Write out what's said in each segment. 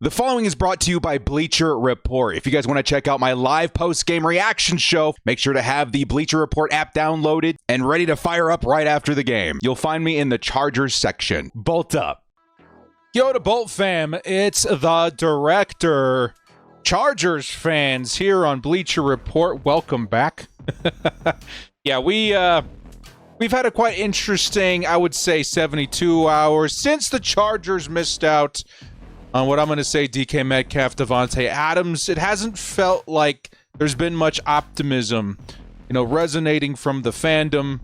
The following is brought to you by Bleacher Report. If you guys want to check out my live post-game reaction show, make sure to have the Bleacher Report app downloaded and ready to fire up right after the game. You'll find me in the Chargers section. Bolt up. Yo to Bolt fam, it's the director. Chargers fans here on Bleacher Report, welcome back. Yeah, we've had a quite interesting, I would say, 72 hours since the Chargers missed out on what I'm going to say, DK Metcalf, Dante Adams. It hasn't felt like there's been much optimism, resonating from the fandom.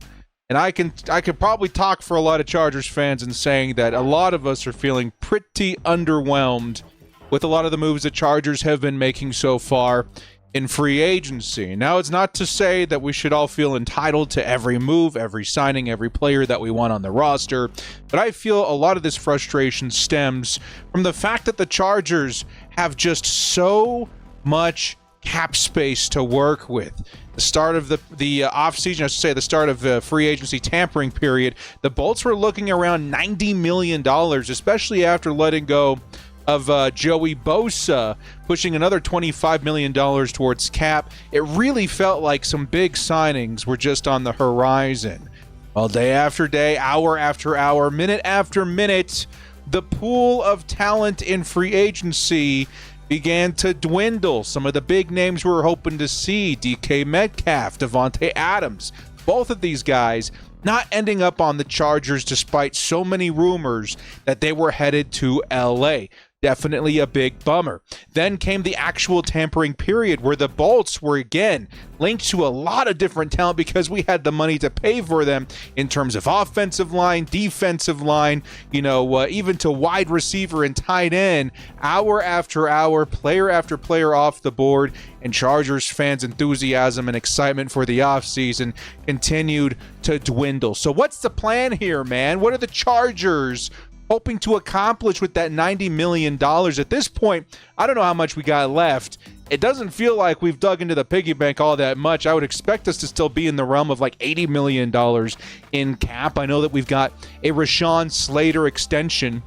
And I could probably talk for a lot of Chargers fans in saying that a lot of us are feeling pretty underwhelmed with a lot of the moves the Chargers have been making so far in free agency. Now, it's not to say that we should all feel entitled to every move, every signing, every player that we want on the roster, but I feel a lot of this frustration stems from the fact that the Chargers have just so much cap space to work with. The start of the offseason, I should say the start of the free agency tampering period, the Bolts were looking around $90 million, especially after letting go of Joey Bosa, pushing another $25 million towards cap. It really felt like some big signings were just on the horizon. Well, day after day, hour after hour, minute after minute, the pool of talent in free agency began to dwindle. Some of the big names we were hoping to see, DK Metcalf, Davante Adams, both of these guys not ending up on the Chargers despite so many rumors that they were headed to LA. Definitely a big bummer. Then came the actual tampering period where the Bolts were again linked to a lot of different talent because we had the money to pay for them in terms of offensive line, defensive line, even to wide receiver and tight end, hour after hour, player after player off the board, and Chargers fans' enthusiasm and excitement for the offseason continued to dwindle. So what's the plan here, man? What are the Chargers hoping to accomplish with that $90 million? At this point, I don't know how much we got left. It doesn't feel like we've dug into the piggy bank all that much. I would expect us to still be in the realm of like $80 million in cap. I know that we've got a Rashawn Slater extension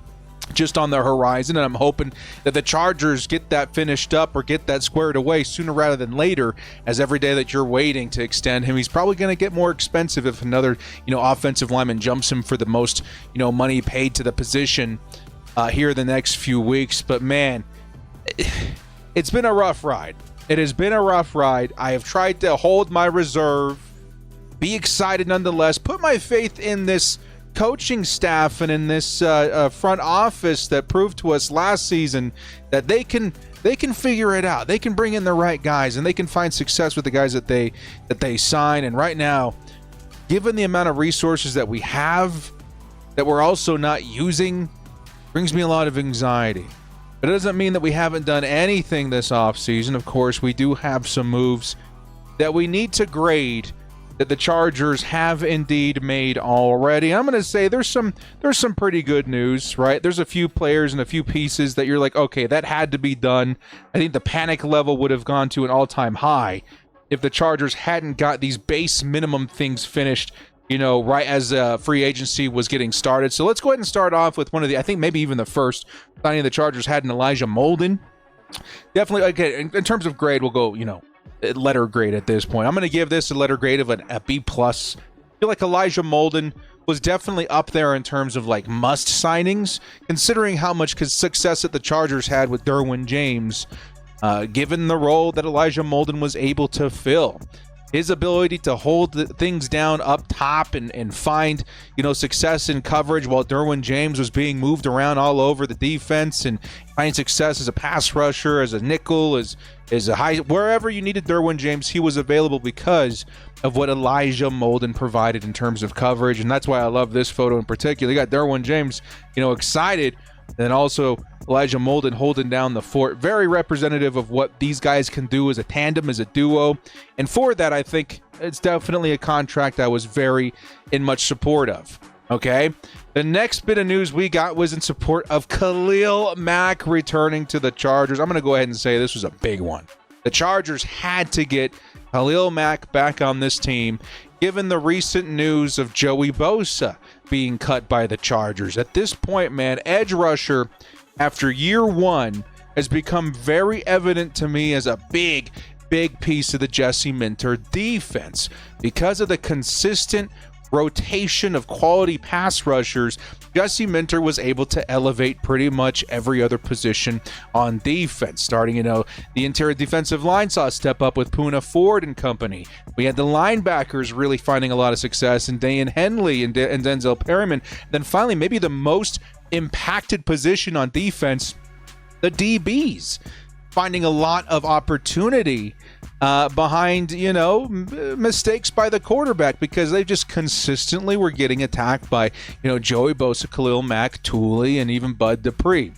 just on the horizon, and I'm hoping that the Chargers get that finished up or get that squared away sooner rather than later, as every day that you're waiting to extend him, he's probably going to get more expensive if another, offensive lineman jumps him for the most, money paid to the position here the next few weeks. But man, it's been a rough ride. It has been a rough ride. I have tried to hold my reserve, be excited nonetheless, put my faith in this coaching staff and in this front office that proved to us last season that they can figure it out. They can bring in the right guys and they can find success with the guys that they sign. And right now, given the amount of resources that we have that we're also not using, brings me a lot of anxiety. But it doesn't mean that we haven't done anything this offseason. Of course, we do have some moves that we need to grade that the Chargers have indeed made already. I'm going to say there's some pretty good news, right? There's a few players and a few pieces that you're like, okay, that had to be done. I think the panic level would have gone to an all-time high if the Chargers hadn't got these base minimum things finished, right as free agency was getting started. So let's go ahead and start off with one of the, I think maybe even the first signing the Chargers had in Elijah Molden. Definitely, okay, in terms of grade, we'll go, letter grade at this point. I'm going to give this a letter grade of a B+. I feel like Elijah Molden was definitely up there in terms of like must signings, considering how much success that the Chargers had with Derwin James, given the role that Elijah Molden was able to fill. His ability to hold things down up top and find, success in coverage while Derwin James was being moved around all over the defense and find success as a pass rusher, as a nickel, as a high, wherever you needed Derwin James, he was available because of what Elijah Molden provided in terms of coverage. And that's why I love this photo in particular. You got Derwin James, excited, and also Elijah Molden holding down the fort. Very representative of what these guys can do as a tandem, as a duo. And for that, I think it's definitely a contract I was very in much support of. Okay? The next bit of news we got was in support of Khalil Mack returning to the Chargers. I'm going to go ahead and say this was a big one. The Chargers had to get Khalil Mack back on this team, given the recent news of Joey Bosa being cut by the Chargers. At this point, man, edge rusher, after year one, has become very evident to me as a big piece of the Jesse Minter defense. Because of the consistent rotation of quality pass rushers, Jesse Minter was able to elevate pretty much every other position on defense. Starting, the interior defensive line saw a step up with Poona Ford and company. We had the linebackers really finding a lot of success in Dayan Henley and Denzel Perryman. Then finally, maybe the most impacted position on defense, the DBs, finding a lot of opportunity behind, mistakes by the quarterback, because they just consistently were getting attacked by, Joey Bosa, Khalil Mack, Tooley, and even Bud Dupree.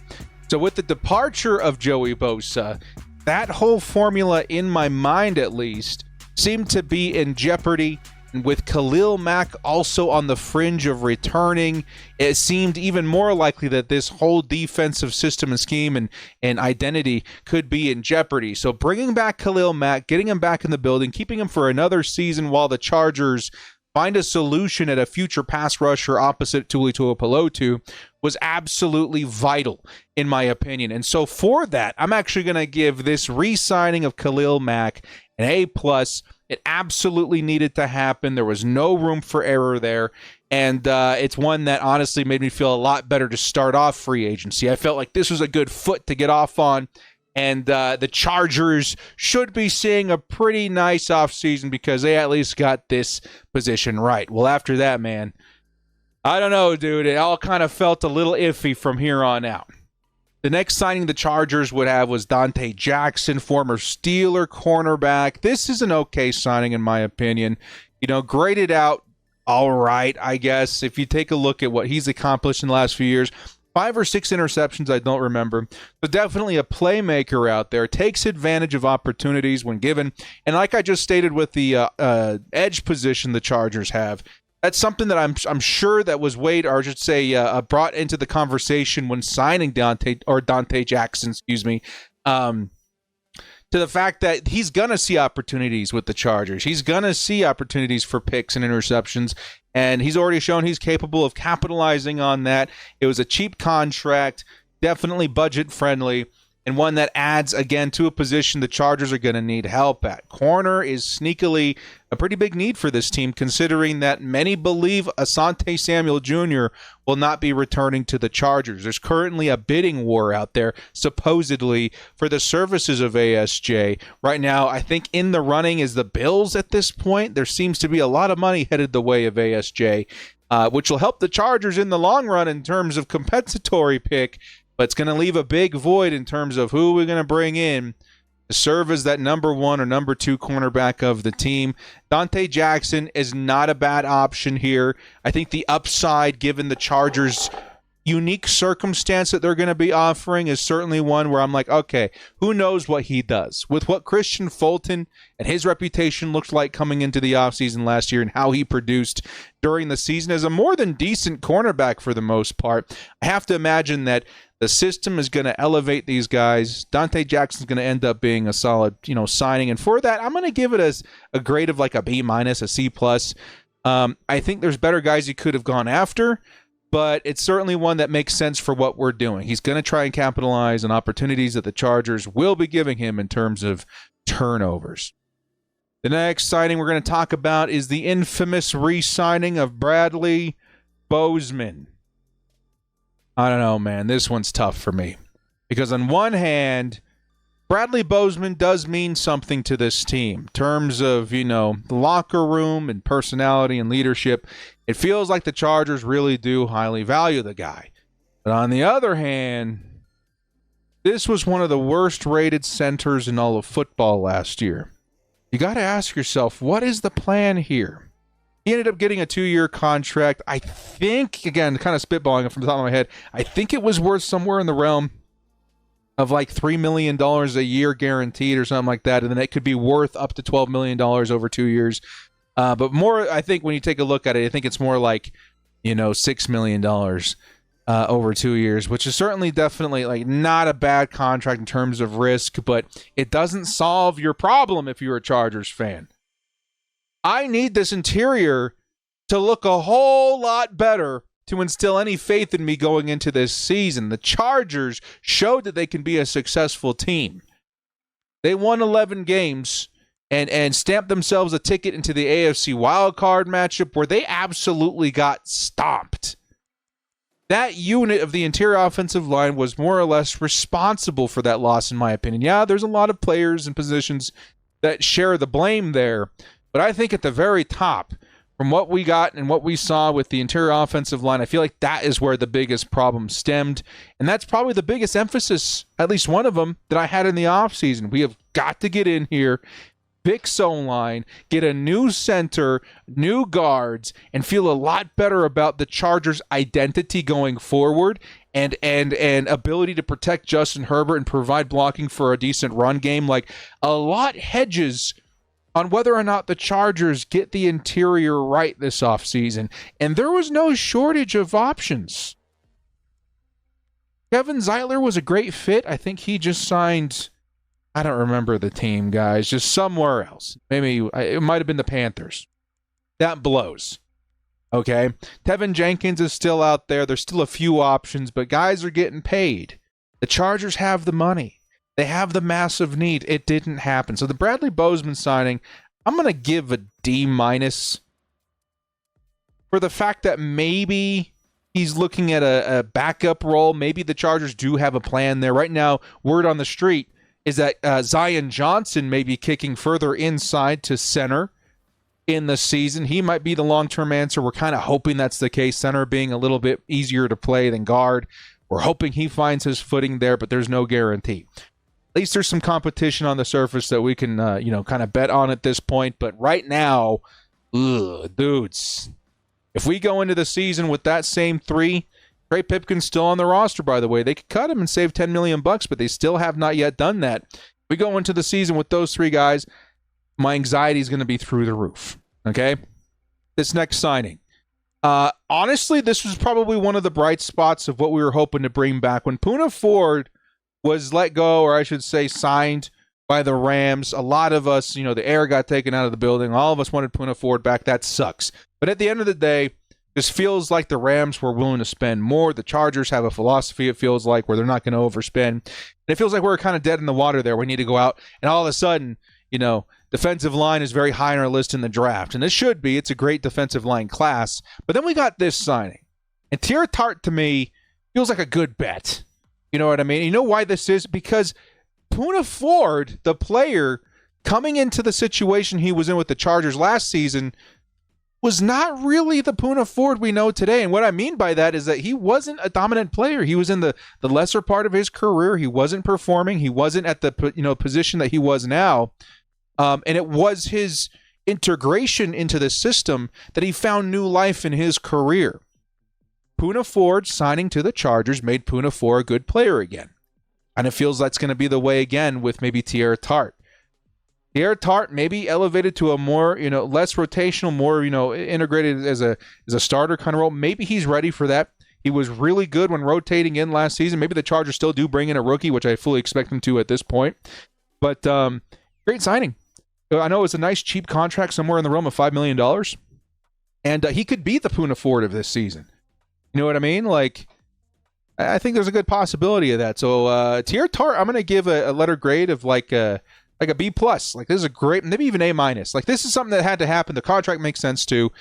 So with the departure of Joey Bosa, that whole formula, in my mind at least, seemed to be in jeopardy. And with Khalil Mack also on the fringe of returning, it seemed even more likely that this whole defensive system and scheme and identity could be in jeopardy. So bringing back Khalil Mack, getting him back in the building, keeping him for another season while the Chargers find a solution at a future pass rusher opposite Tuli Tuipulotu was absolutely vital, in my opinion. And so for that, I'm actually going to give this re-signing of Khalil Mack an A+. It absolutely needed to happen. There was no room for error there. And it's one that honestly made me feel a lot better to start off free agency. I felt like this was a good foot to get off on. And the Chargers should be seeing a pretty nice offseason because they at least got this position right. Well, after that, man, I don't know, dude. It all kind of felt a little iffy from here on out. The next signing the Chargers would have was Dante Jackson, former Steeler cornerback. This is an okay signing, in my opinion. Graded out all right, I guess. If you take a look at what he's accomplished in the last few years, 5 or 6 interceptions, I don't remember. But definitely a playmaker out there. Takes advantage of opportunities when given. And like I just stated with the edge position the Chargers have, that's something that I'm sure that was weighed, or I should say brought into the conversation when signing Dante Jackson, to the fact that he's going to see opportunities with the Chargers. He's going to see opportunities for picks and interceptions, and he's already shown he's capable of capitalizing on that. It was a cheap contract, definitely budget-friendly, and one that adds, again, to a position the Chargers are going to need help at. Corner is sneakily a pretty big need for this team, considering that many believe Asante Samuel Jr. will not be returning to the Chargers. There's currently a bidding war out there, supposedly, for the services of ASJ. Right now, I think in the running is the Bills at this point. There seems to be a lot of money headed the way of ASJ, which will help the Chargers in the long run in terms of compensatory pick, but it's going to leave a big void in terms of who we're going to bring in to serve as that number 1 or number 2 cornerback of the team. Dante Jackson is not a bad option here. I think the upside, given the Chargers' unique circumstance that they're going to be offering, is certainly one where I'm like, okay, who knows what he does? With what Christian Fulton and his reputation looked like coming into the offseason last year and how he produced during the season as a more than decent cornerback for the most part, I have to imagine that the system is going to elevate these guys. Dante Jackson's going to end up being a solid, signing. And for that, I'm going to give it a grade of like a B-, a C+. I think there's better guys he could have gone after, but it's certainly one that makes sense for what we're doing. He's going to try and capitalize on opportunities that the Chargers will be giving him in terms of turnovers. The next signing we're going to talk about is the infamous re-signing of Bradley Bozeman. I don't know, man. This one's tough for me. Because on one hand, Bradley Bozeman does mean something to this team. In terms of, the locker room and personality and leadership, it feels like the Chargers really do highly value the guy. But on the other hand, this was one of the worst-rated centers in all of football last year. You got to ask yourself, what is the plan here? He ended up getting a 2-year contract. I think, again, kind of spitballing it from the top of my head, I think it was worth somewhere in the realm of like $3 million a year guaranteed or something like that. And then it could be worth up to $12 million over 2 years. But more, I think when you take a look at it, I think it's more like, $6 million over 2 years, which is certainly definitely like not a bad contract in terms of risk, but it doesn't solve your problem if you're a Chargers fan. I need this interior to look a whole lot better to instill any faith in me going into this season. The Chargers showed that they can be a successful team. They won 11 games and stamped themselves a ticket into the AFC wildcard matchup where they absolutely got stomped. That unit of the interior offensive line was more or less responsible for that loss, in my opinion. Yeah, there's a lot of players and positions that share the blame there, but I think at the very top, from what we got and what we saw with the interior offensive line, I feel like that is where the biggest problem stemmed, and that's probably the biggest emphasis, at least one of them, that I had in the offseason. We have got to get in here, fix O-line, get a new center, new guards, and feel a lot better about the Chargers' identity going forward and ability to protect Justin Herbert and provide blocking for a decent run game. Like, a lot hedges on whether or not the Chargers get the interior right this offseason, and there was no shortage of options. Kevin Zeitler was a great fit. I think he just signed, I don't remember the team, guys, just somewhere else. Maybe it might have been the Panthers. That blows. Okay? Tevin Jenkins is still out there. There's still a few options, but guys are getting paid. The Chargers have the money. They have the massive need. It didn't happen. So the Bradley Bozeman signing, I'm going to give a D- for the fact that maybe he's looking at a backup role. Maybe the Chargers do have a plan there. Right now, word on the street is that Zion Johnson may be kicking further inside to center in the season. He might be the long-term answer. We're kind of hoping that's the case, center being a little bit easier to play than guard. We're hoping he finds his footing there, but there's no guarantee. At least there's some competition on the surface that we can, kind of bet on at this point. But right now, dudes, if we go into the season with that same three, Trey Pipkin's still on the roster, by the way. They could cut him and save $10 million, but they still have not yet done that. If we go into the season with those three guys, my anxiety is going to be through the roof. Okay? This next signing. Honestly, this was probably one of the bright spots of what we were hoping to bring back. When Poona Ford was let go, or I should say signed by the Rams, a lot of us, the air got taken out of the building. All of us wanted Poona Ford back. That sucks. But at the end of the day, this feels like the Rams were willing to spend more. The Chargers have a philosophy, it feels like, where they're not going to overspend. And it feels like we're kind of dead in the water there. We need to go out, and all of a sudden, defensive line is very high on our list in the draft. And it should be. It's a great defensive line class. But then we got this signing. And Tiarra Tart, to me, feels like a good bet. You know what I mean? You know why this is? Because Poona Ford, the player, coming into the situation he was in with the Chargers last season, was not really the Poona Ford we know today. And what I mean by that is that he wasn't a dominant player. He was in the lesser part of his career. He wasn't performing. He wasn't at the position that he was now. And it was his integration into the system that he found new life in his career. Poona Ford signing to the Chargers made Poona Ford a good player again. And it feels that's going to be the way again with maybe Tiarra Tart. Tiarra Tart maybe elevated to a more, less rotational, more, integrated as a starter kind of role. Maybe he's ready for that. He was really good when rotating in last season. Maybe the Chargers still do bring in a rookie, which I fully expect them to at this point. But great signing. I know it's a nice cheap contract somewhere in the realm of $5 million. And he could be the Poona Ford of this season. You know what I mean? Like, I think there's a good possibility of that. So, Tiarra Tart, I'm going to give a letter grade of like a B+. Like, this is a great, maybe even A-. Like, this is something that had to happen. The contract makes sense too.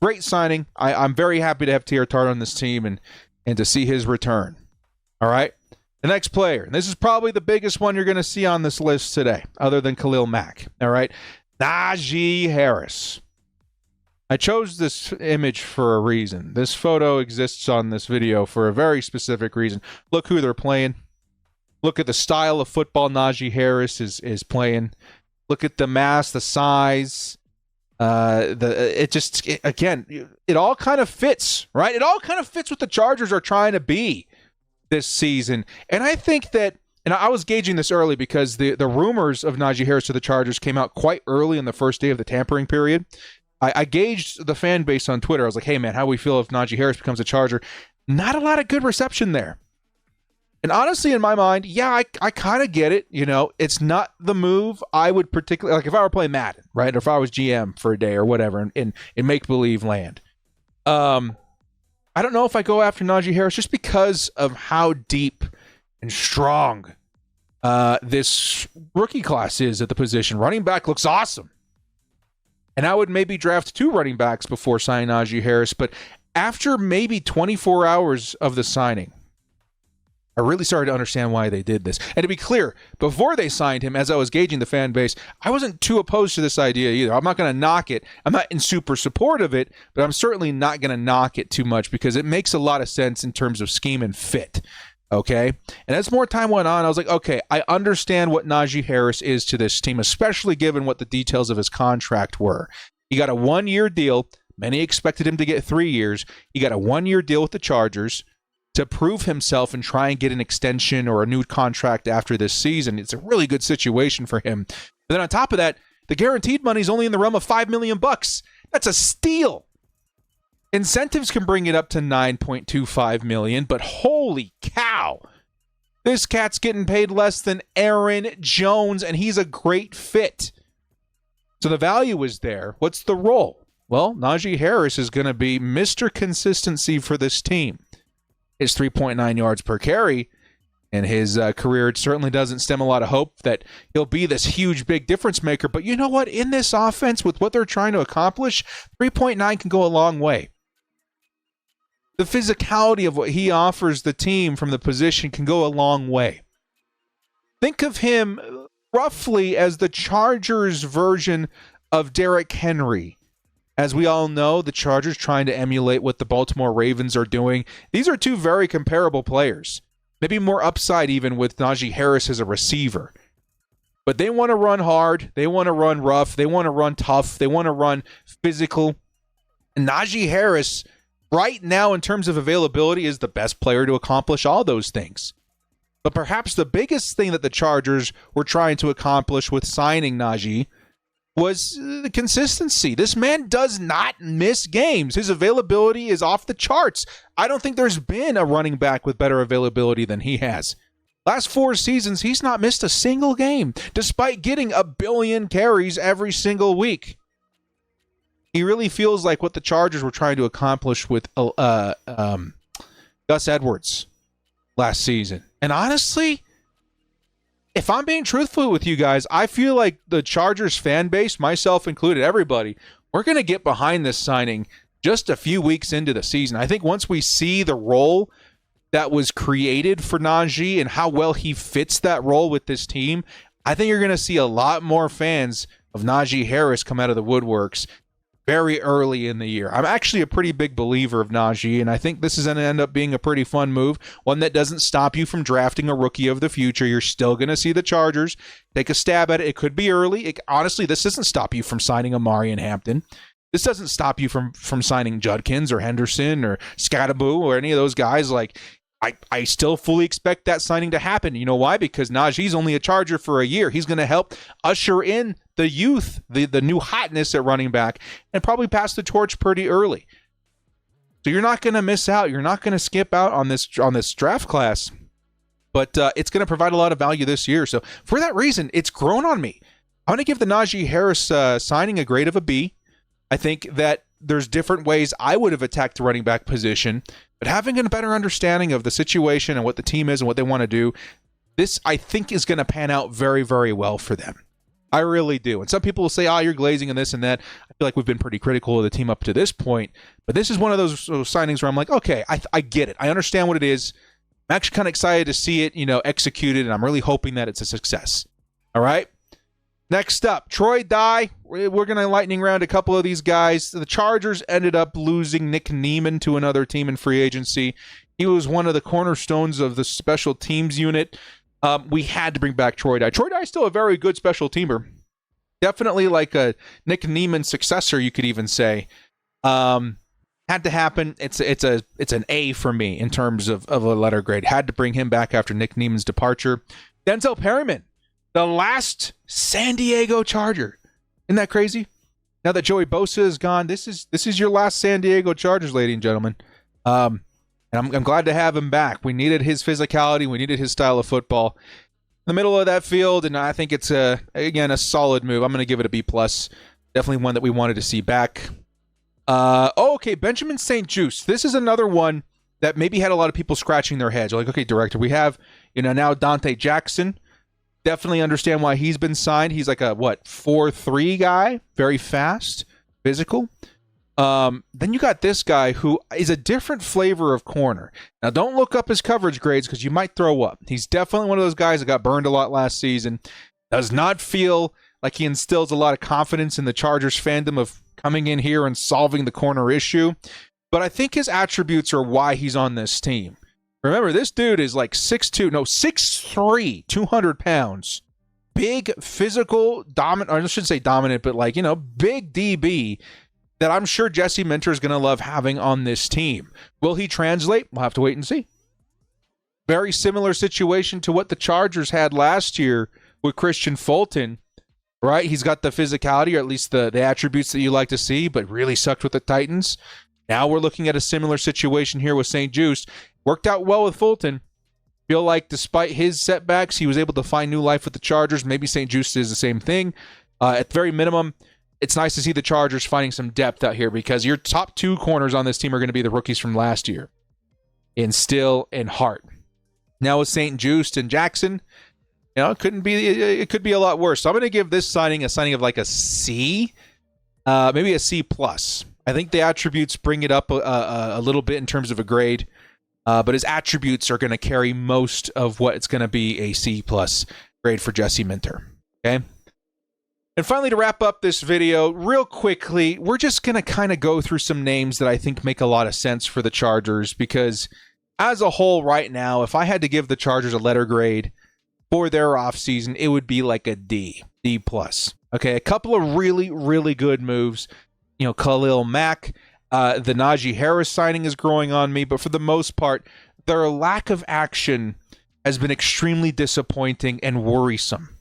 Great signing. I'm very happy to have Tiarra Tart on this team and to see his return. All right? The next player, and this is probably the biggest one you're going to see on this list today, other than Khalil Mack. All right? Naji Harris. I chose this image for a reason. This photo exists on this video for a very specific reason. Look who they're playing. Look at the style of football Naji Harris is playing. Look at the mass, the size. It all kind of fits, right? It all kind of fits what the Chargers are trying to be this season. And I think that, and I was gauging this early because the rumors of Naji Harris to the Chargers came out quite early in the first day of the tampering period. I gauged the fan base on Twitter. I was like, hey, man, how do we feel if Naji Harris becomes a Charger? Not a lot of good reception there. And honestly, in my mind, yeah, I kind of get it. It's not the move I would particularly, like if I were playing Madden, right? Or if I was GM for a day or whatever in make-believe land. I don't know if I go after Naji Harris just because of how deep and strong this rookie class is at the position. Running back looks awesome. And I would maybe draft 2 running backs before signing Naji Harris. But after maybe 24 hours of the signing, I really started to understand why they did this. And to be clear, before they signed him, as I was gauging the fan base, I wasn't too opposed to this idea either. I'm not going to knock it. I'm not in super support of it, but I'm certainly not going to knock it too much because it makes a lot of sense in terms of scheme and fit. Okay? And as more time went on, I was like, okay, I understand what Naji Harris is to this team, especially given what the details of his contract were. He got a 1-year deal. Many expected him to get 3 years. He got a 1-year deal with the Chargers to prove himself and try and get an extension or a new contract after this season. It's a really good situation for him. But then on top of that, the guaranteed money is only in the realm of $5 million. That's a steal. Incentives can bring it up to $9.25 million, but holy cow, this cat's getting paid less than Aaron Jones, and he's a great fit. So the value is there. What's the role? Well, Naji Harris is going to be Mr. Consistency for this team. His 3.9 yards per carry in his career, it certainly doesn't stem a lot of hope that he'll be this huge, big difference maker. But you know what? In this offense, with what they're trying to accomplish, 3.9 can go a long way. The physicality of what he offers the team from the position can go a long way. Think of him roughly as the Chargers version of Derrick Henry. As we all know, the Chargers trying to emulate what the Baltimore Ravens are doing. These are 2 very comparable players. Maybe more upside even with Naji Harris as a receiver. But they want to run hard. They want to run rough. They want to run tough. They want to run physical. And Naji Harris, right now in terms of availability, is the best player to accomplish all those things. But perhaps the biggest thing that the Chargers were trying to accomplish with signing Naji was the consistency. This man does not miss games. His availability is off the charts. I don't think there's been a running back with better availability than he has. Last 4 seasons, he's not missed a single game, despite getting 1 billion carries every single week. He really feels like what the Chargers were trying to accomplish with Gus Edwards last season. And honestly, if I'm being truthful with you guys, I feel like the Chargers fan base, myself included, everybody, we're going to get behind this signing just a few weeks into the season. I think once we see the role that was created for Naji and how well he fits that role with this team, I think you're going to see a lot more fans of Naji Harris come out of the woodworks very early in the year. I'm actually a pretty big believer of Naji, and I think this is going to end up being a pretty fun move, one that doesn't stop you from drafting a rookie of the future. You're still going to see the Chargers take a stab at it. It could be early. Honestly, this doesn't stop you from signing Amari and Hampton. This doesn't stop you from signing Judkins or Henderson or Scadaboo or any of those guys. Like, I still fully expect that signing to happen. You know why? Because Najee's only a Charger for a year. He's going to help usher in the youth, the new hotness at running back, and probably pass the torch pretty early. So you're not going to miss out. You're not going to skip out on this draft class. But it's going to provide a lot of value this year. So for that reason, it's grown on me. I'm going to give the Naji Harris signing a grade of a B. I think that there's different ways I would have attacked the running back position, but having a better understanding of the situation and what the team is and what they want to do, this, I think, is going to pan out very, very well for them. I really do. And some people will say, you're glazing and this and that. I feel like we've been pretty critical of the team up to this point, but this is one of those signings where I'm like, okay, I get it. I understand what it is. I'm actually kind of excited to see it, executed, and I'm really hoping that it's a success. All right? Next up, Troy Dye. We're going to lightning round a couple of these guys. The Chargers ended up losing Nick Neiman to another team in free agency. He was one of the cornerstones of the special teams unit. We had to bring back Troy Dye. Troy Dye is still a very good special teamer. Definitely like a Nick Neiman successor, you could even say. Had to happen. It's an A for me in terms of a letter grade. Had to bring him back after Nick Neiman's departure. Denzel Perryman, the last San Diego Charger. Isn't that crazy? Now that Joey Bosa is gone, this is your last San Diego Chargers, ladies and gentlemen. And I'm glad to have him back. We needed his physicality. We needed his style of football in the middle of that field, and I think it's a solid move. I'm going to give it a B+. Definitely one that we wanted to see back. Okay, Benjamin St. Juste. This is another one that maybe had a lot of people scratching their heads. Like, okay, director, we have, now Dante Jackson. Definitely understand why he's been signed. He's like a, 4'3" guy, very fast, physical. Then you got this guy who is a different flavor of corner. Now, don't look up his coverage grades because you might throw up. He's definitely one of those guys that got burned a lot last season. Does not feel like he instills a lot of confidence in the Chargers fandom of coming in here and solving the corner issue. But I think his attributes are why he's on this team. Remember, this dude is like 6'3", 200 pounds. Big, physical, dominant, I shouldn't say dominant, but big DB that I'm sure Jesse Minter is going to love having on this team. Will he translate? We'll have to wait and see. Very similar situation to what the Chargers had last year with Christian Fulton, right? He's got the physicality, or at least the attributes that you like to see, but really sucked with the Titans. Now we're looking at a similar situation here with St. Juste. Worked out well with Fulton. Feel like despite his setbacks, he was able to find new life with the Chargers. Maybe St. Juste is the same thing. At the very minimum, it's nice to see the Chargers finding some depth out here because your top two corners on this team are going to be the rookies from last year in Still and Hart. Now with St. Juste and Jackson, it could be a lot worse. So I'm going to give this signing a signing of like a C, maybe a C+. I think the attributes bring it up a little bit in terms of a grade, but his attributes are going to carry most of what it's going to be a C+ grade for Jesse Minter. Okay. And finally, to wrap up this video, real quickly, we're just going to kind of go through some names that I think make a lot of sense for the Chargers, because as a whole right now, if I had to give the Chargers a letter grade for their offseason, it would be like a D+. Okay, a couple of really, really good moves. Khalil Mack, the Naji Harris signing is growing on me, but for the most part, their lack of action has been extremely disappointing and worrisome.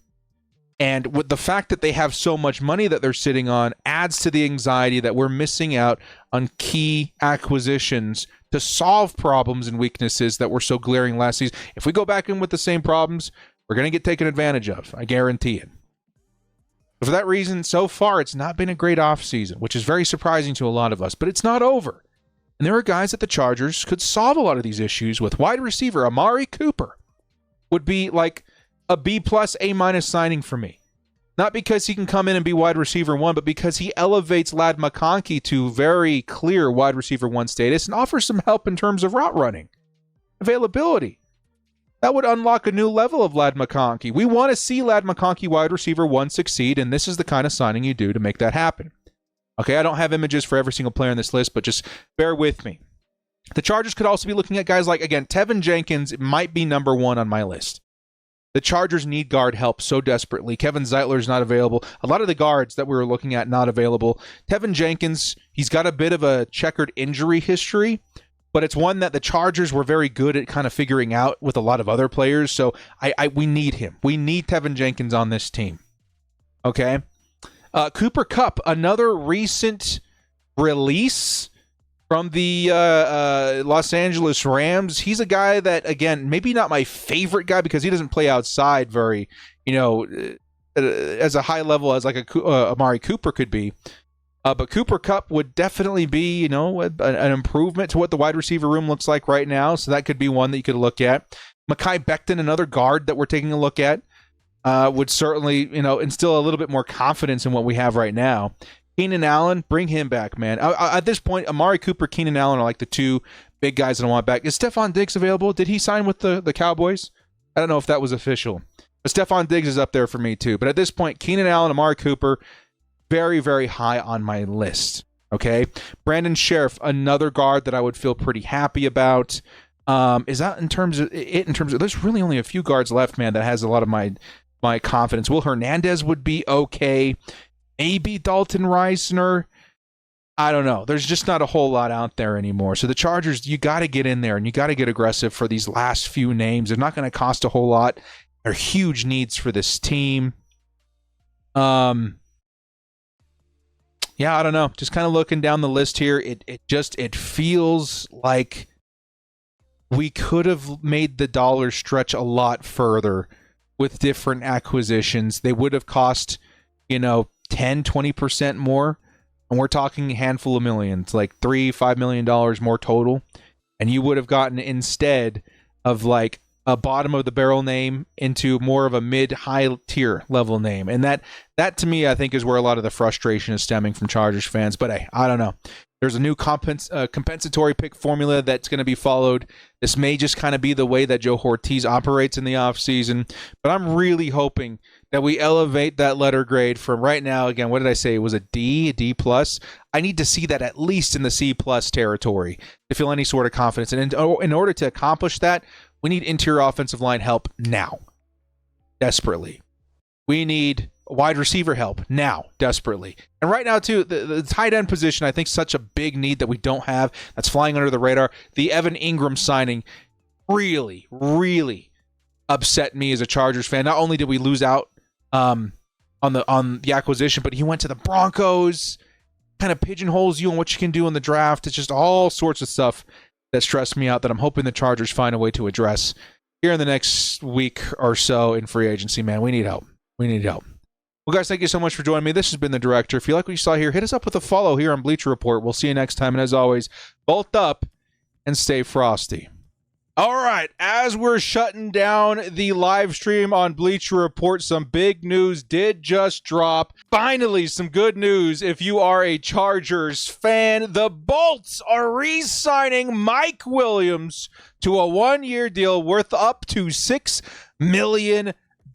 And with the fact that they have so much money that they're sitting on adds to the anxiety that we're missing out on key acquisitions to solve problems and weaknesses that were so glaring last season. If we go back in with the same problems, we're going to get taken advantage of. I guarantee it. But for that reason, so far, it's not been a great offseason, which is very surprising to a lot of us, but it's not over. And there are guys that the Chargers could solve a lot of these issues with. Wide receiver Amari Cooper would be like a B+, A- signing for me. Not because he can come in and be wide receiver one, but because he elevates Ladd McConkey to very clear wide receiver one status and offers some help in terms of route running. Availability. That would unlock a new level of Ladd McConkey. We want to see Ladd McConkey wide receiver one succeed, and this is the kind of signing you do to make that happen. Okay, I don't have images for every single player on this list, but just bear with me. The Chargers could also be looking at guys like, again, Tevin Jenkins might be number one on my list. The Chargers need guard help so desperately. Kevin Zeitler is not available. A lot of the guards that we were looking at not available. Tevin Jenkins, he's got a bit of a checkered injury history, but it's one that the Chargers were very good at kind of figuring out with a lot of other players. So we need him. We need Tevin Jenkins on this team. Okay. Cooper Kupp, another recent release from the Los Angeles Rams. He's a guy that, again, maybe not my favorite guy because he doesn't play outside very, as a high level as like Amari Cooper could be. But Cooper Kupp would definitely be, an improvement to what the wide receiver room looks like right now. So that could be one that you could look at. Mekhi Becton, another guard that we're taking a look at, would certainly, instill a little bit more confidence in what we have right now. Keenan Allen, bring him back, man. At this point, Amari Cooper, Keenan Allen are like the two big guys that I want back. Is Stephon Diggs available? Did he sign with the Cowboys? I don't know if that was official. But Stephon Diggs is up there for me too. But at this point, Keenan Allen, Amari Cooper, very, very high on my list. Okay? Brandon Sheriff, another guard that I would feel pretty happy about. Is that in terms of there's really only a few guards left, man, that has a lot of my confidence. Will Hernandez would be okay. Maybe Dalton Reisner. I don't know. There's just not a whole lot out there anymore. So the Chargers, you got to get in there and you got to get aggressive for these last few names. They're not going to cost a whole lot. They're huge needs for this team. Yeah, I don't know. Just kind of looking down the list here, it feels like we could have made the dollar stretch a lot further with different acquisitions. They would have cost, 10, 20% more. and we're talking a handful of millions, like $3-5 million more total, and you would have gotten instead of like a bottom of the barrel name into more of a mid-high tier level name. And that to me, I think, is where a lot of the frustration is stemming from Chargers fans. But hey, I don't know. There's a new compensatory pick formula that's going to be followed. This may just kind of be the way that Joe Ortiz operates in the offseason. But I'm really hoping that we elevate that letter grade from right now. Again, what did I say? It was a D plus. I need to see that at least in the C plus territory to feel any sort of confidence. And in order to accomplish that, we need interior offensive line help now, desperately. We need wide receiver help now, desperately. And right now, too, the tight end position, I think, is such a big need that we don't have. That's flying under the radar. The Evan Ingram signing really, really upset me as a Chargers fan. Not only did we lose out on the acquisition, but he went to the Broncos, kind of pigeonholes you on what you can do in the draft. It's just all sorts of stuff that stressed me out that I'm hoping the Chargers find a way to address here in the next week or so in free agency, man. We need help. We need help. Well, guys, thank you so much for joining me. This has been The Director. If you like what you saw here, hit us up with a follow here on Bleacher Report. We'll see you next time. And as always, bolt up and stay frosty. All right, as we're shutting down the live stream on Bleacher Report, some big news did just drop. Finally, some good news if you are a Chargers fan. The Bolts are re-signing Mike Williams to a one-year deal worth up to $6 million.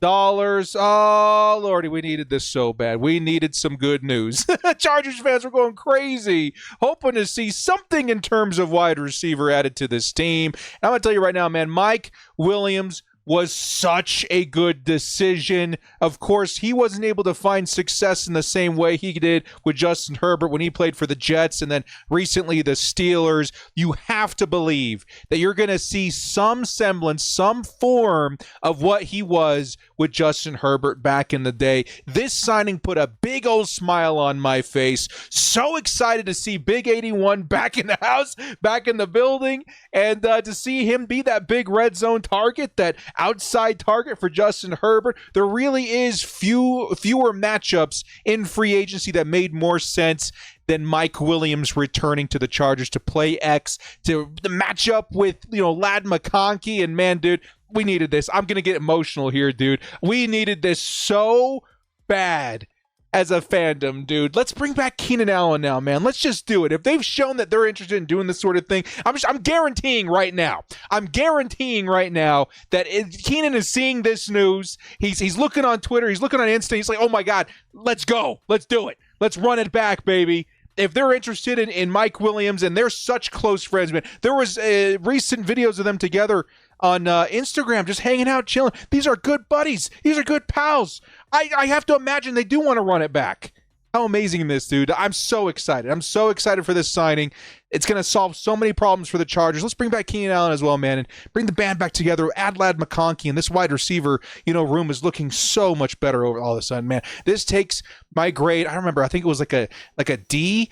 Oh, Lordy, we needed this so bad. We needed some good news. Chargers fans were going crazy, hoping to see something in terms of wide receiver added to this team. And I'm going to tell you right now, man, Mike Williams was such a good decision. Of course, he wasn't able to find success in the same way he did with Justin Herbert when he played for the Jets and then recently the Steelers. You have to believe that you're going to see some semblance, some form of what he was with Justin Herbert back in the day. This signing put a big old smile on my face. So excited to see Big 81 back in the house, back in the building, and to see him be that big red zone target, that outside target for Justin Herbert. There really is fewer matchups in free agency that made more sense than Mike Williams returning to the Chargers to play X, to match up with, Lad McConkey. And man, dude, we needed this. I'm going to get emotional here, dude. We needed this so bad as a fandom, dude. Let's bring back Keenan Allen now, man. Let's just do it. If they've shown that they're interested in doing this sort of thing, I'm guaranteeing right now that if Keenan is seeing this news, he's looking on Twitter, he's looking on Insta, he's like, oh my God, let's go. Let's do it. Let's run it back, baby. If they're interested in Mike Williams, and they're such close friends, man. There was recent videos of them together on Instagram, just hanging out, chilling. These are good buddies. These are good pals. I have to imagine they do want to run it back. How amazing this, dude. I'm so excited. I'm so excited for this signing. It's going to solve so many problems for the Chargers. Let's bring back Keenan Allen as well, man, and bring the band back together. Add Lad McConkey, and this wide receiver, room is looking so much better over all of a sudden, man. This takes my grade. I think it was like a D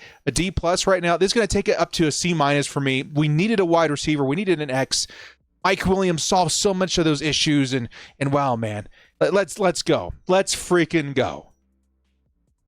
plus right now. This is going to take it up to a C minus for me. We needed a wide receiver. We needed an X. Mike Williams solves so much of those issues, and wow, man. Let's go. Let's freaking go.